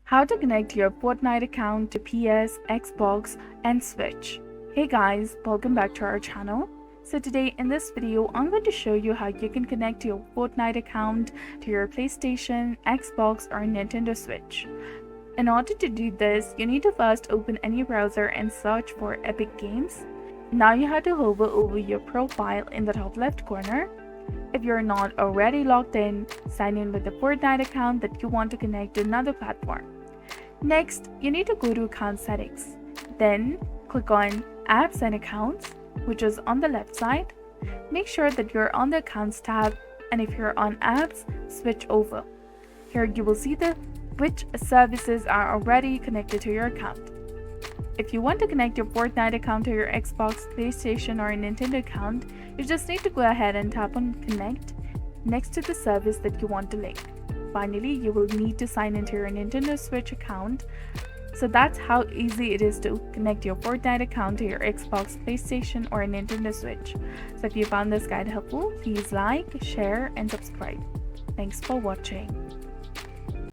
How to connect your Fortnite account to PS, Xbox, and Switch. Hey guys, welcome back to our channel. So today in this video, I'm going to show you how you can connect your Fortnite account to your PlayStation, Xbox, or Nintendo Switch. In order to do this, you need to first open any browser and search for Epic Games. Now you have to hover over your profile in the top left corner. If you're not already logged in, sign in with the Fortnite account that you want to connect to another platform. Next, you need to go to Account Settings. Then, click on Apps and Accounts, which is on the left side. Make sure that you're on the Accounts tab, and if you're on Apps, switch over. Here you will see which services are already connected to your account. If you want to connect your Fortnite account to your Xbox, PlayStation, or Nintendo account, you just need to go ahead and tap on Connect next to the service that you want to link. Finally, you will need to sign into your Nintendo Switch account. So that's how easy it is to connect your Fortnite account to your Xbox, PlayStation, or Nintendo Switch. So if you found this guide helpful, please like, share, and subscribe. Thanks for watching.